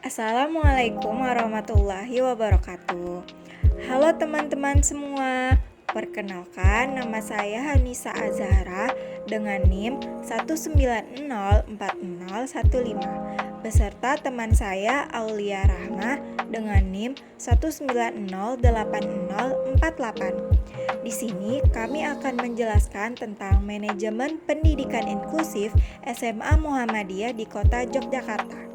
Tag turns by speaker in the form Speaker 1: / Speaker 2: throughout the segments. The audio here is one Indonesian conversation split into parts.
Speaker 1: Assalamualaikum warahmatullahi wabarakatuh. Halo teman-teman semua. Perkenalkan, nama saya Hanisa Azahra dengan NIM 1904015 beserta teman saya Aulia Rahma dengan NIM 1908048. Di sini kami akan menjelaskan tentang manajemen pendidikan inklusif SMA Muhammadiyah di Kota Yogyakarta.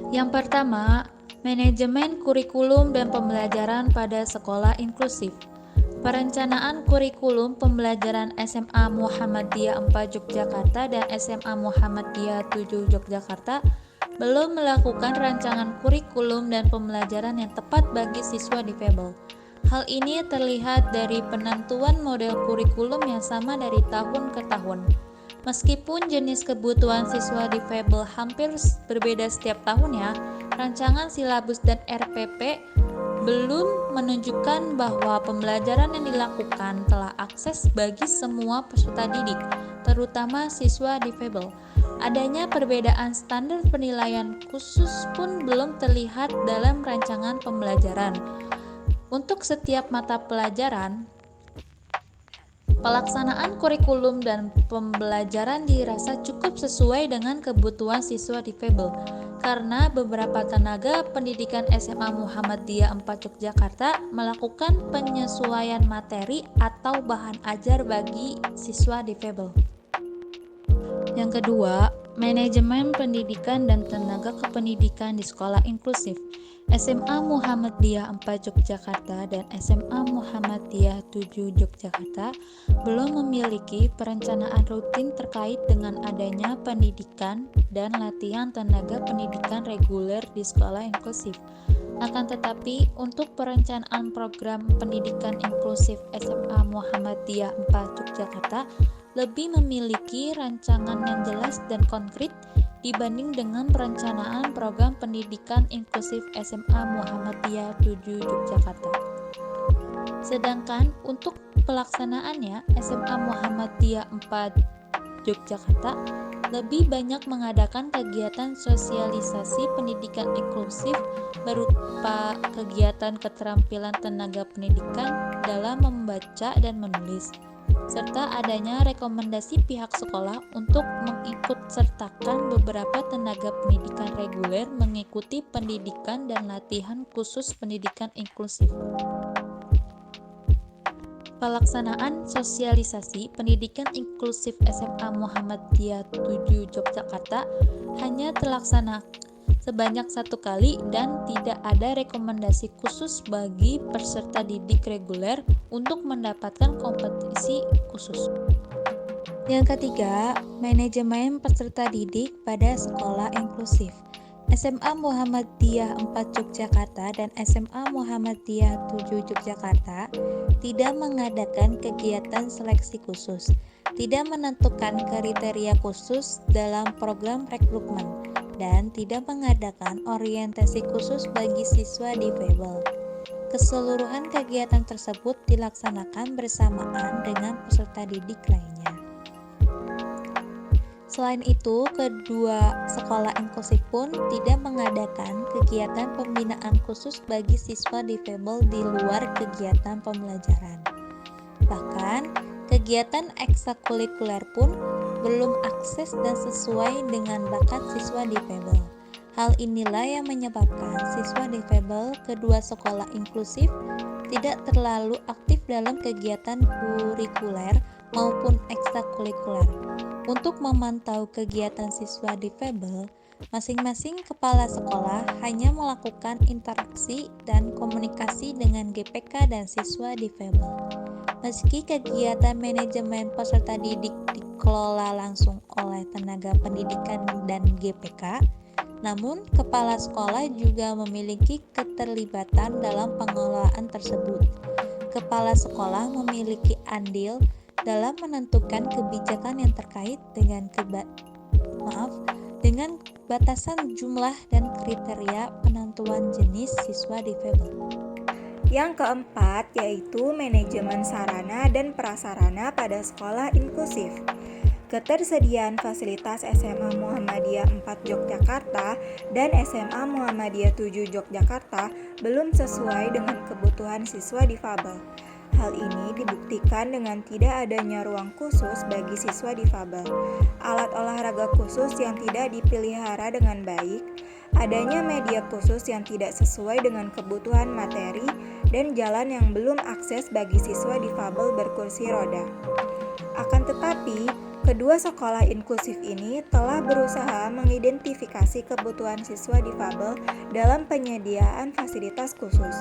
Speaker 2: Yang pertama, manajemen kurikulum dan pembelajaran pada sekolah inklusif. Perencanaan kurikulum pembelajaran SMA Muhammadiyah 4 Yogyakarta dan SMA Muhammadiyah 7 Yogyakarta belum melakukan rancangan kurikulum dan pembelajaran yang tepat bagi siswa difabel. Hal ini terlihat dari penentuan model kurikulum yang sama dari tahun ke tahun. Meskipun jenis kebutuhan siswa difabel hampir berbeda setiap tahunnya, rancangan silabus dan RPP belum menunjukkan bahwa pembelajaran yang dilakukan telah akses bagi semua peserta didik, terutama siswa difabel. Adanya perbedaan standar penilaian khusus pun belum terlihat dalam rancangan pembelajaran. Untuk setiap mata pelajaran, pelaksanaan kurikulum dan pembelajaran dirasa cukup sesuai dengan kebutuhan siswa difabel karena beberapa tenaga pendidikan SMA Muhammadiyah 4 Yogyakarta melakukan penyesuaian materi atau bahan ajar bagi siswa difabel. Yang kedua, manajemen pendidikan dan tenaga kependidikan di sekolah inklusif. SMA Muhammadiyah 4 Yogyakarta dan SMA Muhammadiyah 7 Yogyakarta belum memiliki perencanaan rutin terkait dengan adanya pendidikan dan latihan tenaga pendidikan reguler di sekolah inklusif. Akan tetapi, untuk perencanaan program pendidikan inklusif SMA Muhammadiyah 4 Yogyakarta lebih memiliki rancangan yang jelas dan konkret dibanding dengan perencanaan program pendidikan inklusif SMA Muhammadiyah 7 Yogyakarta. Sedangkan untuk pelaksanaannya, SMA Muhammadiyah 4 Yogyakarta lebih banyak mengadakan kegiatan sosialisasi pendidikan inklusif berupa kegiatan keterampilan tenaga pendidikan dalam membaca dan menulis, serta adanya rekomendasi pihak sekolah untuk mengikutsertakan beberapa tenaga pendidikan reguler mengikuti pendidikan dan latihan khusus pendidikan inklusif. Pelaksanaan sosialisasi pendidikan inklusif SMA Muhammadiyah 7 Yogyakarta hanya terlaksana sebanyak 1 kali dan tidak ada rekomendasi khusus bagi peserta didik reguler untuk mendapatkan kompetisi khusus. Yang ketiga, manajemen peserta didik pada sekolah inklusif. SMA Muhammadiyah 4 Yogyakarta dan SMA Muhammadiyah 7 Yogyakarta tidak mengadakan kegiatan seleksi khusus, tidak menentukan kriteria khusus dalam program rekrutmen, dan tidak mengadakan orientasi khusus bagi siswa difabel. Keseluruhan kegiatan tersebut dilaksanakan bersamaan dengan peserta didik lainnya. Selain itu, kedua sekolah inklusif pun tidak mengadakan kegiatan pembinaan khusus bagi siswa difabel di luar kegiatan pembelajaran. Bahkan, kegiatan ekstrakurikuler pun belum akses dan sesuai dengan bakat siswa difabel. Hal inilah yang menyebabkan siswa difabel kedua sekolah inklusif tidak terlalu aktif dalam kegiatan kurikuler maupun ekstrakurikuler. Untuk memantau kegiatan siswa difabel, masing-masing kepala sekolah hanya melakukan interaksi dan komunikasi dengan GPK dan siswa difabel. Meski kegiatan manajemen peserta didik dikelola langsung oleh tenaga pendidikan dan GPK, namun kepala sekolah juga memiliki keterlibatan dalam pengelolaan tersebut. Kepala sekolah memiliki andil dalam menentukan kebijakan yang terkait dengan dengan batasan jumlah dan kriteria penentuan jenis siswa difabel.
Speaker 1: Yang keempat yaitu manajemen sarana dan prasarana pada sekolah inklusif. Ketersediaan fasilitas SMA Muhammadiyah 4 Yogyakarta dan SMA Muhammadiyah 7 Yogyakarta belum sesuai dengan kebutuhan siswa difabel. Hal ini dibuktikan dengan tidak adanya ruang khusus bagi siswa difabel, alat olahraga khusus yang tidak dipelihara dengan baik, adanya media khusus yang tidak sesuai dengan kebutuhan materi, dan jalan yang belum akses bagi siswa difabel berkursi roda. Akan tetapi, kedua sekolah inklusif ini telah berusaha mengidentifikasi kebutuhan siswa difabel dalam penyediaan fasilitas khusus.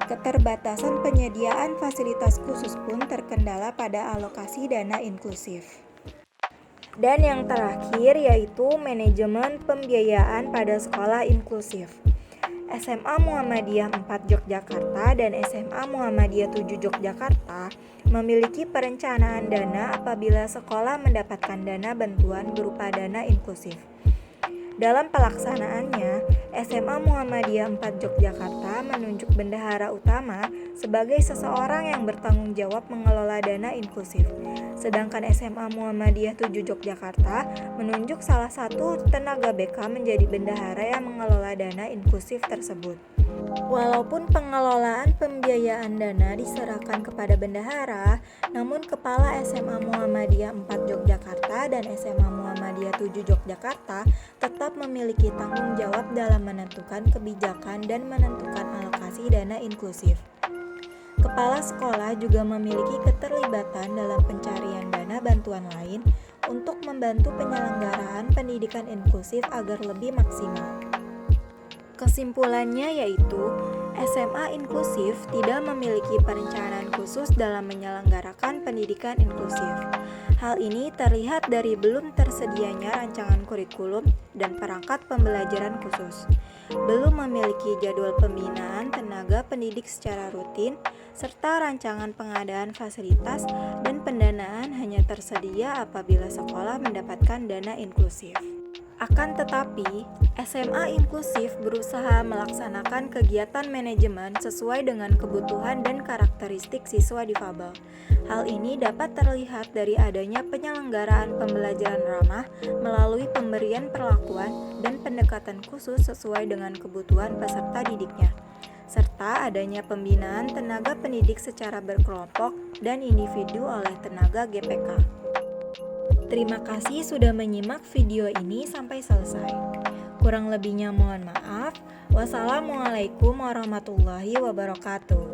Speaker 1: Keterbatasan penyediaan fasilitas khusus pun terkendala pada alokasi dana inklusif. Dan yang terakhir yaitu manajemen pembiayaan pada sekolah inklusif. SMA Muhammadiyah 4 Yogyakarta dan SMA Muhammadiyah 7 Yogyakarta memiliki perencanaan dana apabila sekolah mendapatkan dana bantuan berupa dana inklusif. Dalam pelaksanaannya, SMA Muhammadiyah 4 Yogyakarta menunjuk bendahara utama sebagai seseorang yang bertanggung jawab mengelola dana inklusif. Sedangkan SMA Muhammadiyah 7 Yogyakarta menunjuk salah satu tenaga BK menjadi bendahara yang mengelola dana inklusif tersebut. Walaupun pengelolaan pembiayaan dana diserahkan kepada bendahara, namun Kepala SMA Muhammadiyah 4 Yogyakarta dan SMA Muhammadiyah 7 Yogyakarta tetap memiliki tanggung jawab dalam menentukan kebijakan dan menentukan alokasi dana inklusif. Kepala sekolah juga memiliki keterlibatan dalam pencarian dana bantuan lain untuk membantu penyelenggaraan pendidikan inklusif agar lebih maksimal. Kesimpulannya yaitu, SMA inklusif tidak memiliki perencanaan khusus dalam menyelenggarakan pendidikan inklusif. Hal ini terlihat dari belum tersedianya rancangan kurikulum dan perangkat pembelajaran khusus, belum memiliki jadwal pembinaan tenaga pendidik secara rutin, serta rancangan pengadaan fasilitas dan pendanaan hanya tersedia apabila sekolah mendapatkan dana inklusif. Akan tetapi, SMA inklusif berusaha melaksanakan kegiatan manajemen sesuai dengan kebutuhan dan karakteristik siswa difabel. Hal ini dapat terlihat dari adanya penyelenggaraan pembelajaran ramah melalui pemberian perlakuan dan pendekatan khusus sesuai dengan kebutuhan peserta didiknya, serta adanya pembinaan tenaga pendidik secara berkelompok dan individu oleh tenaga GPK. Terima kasih sudah menyimak video ini sampai selesai. Kurang lebihnya mohon maaf. Wassalamualaikum warahmatullahi wabarakatuh.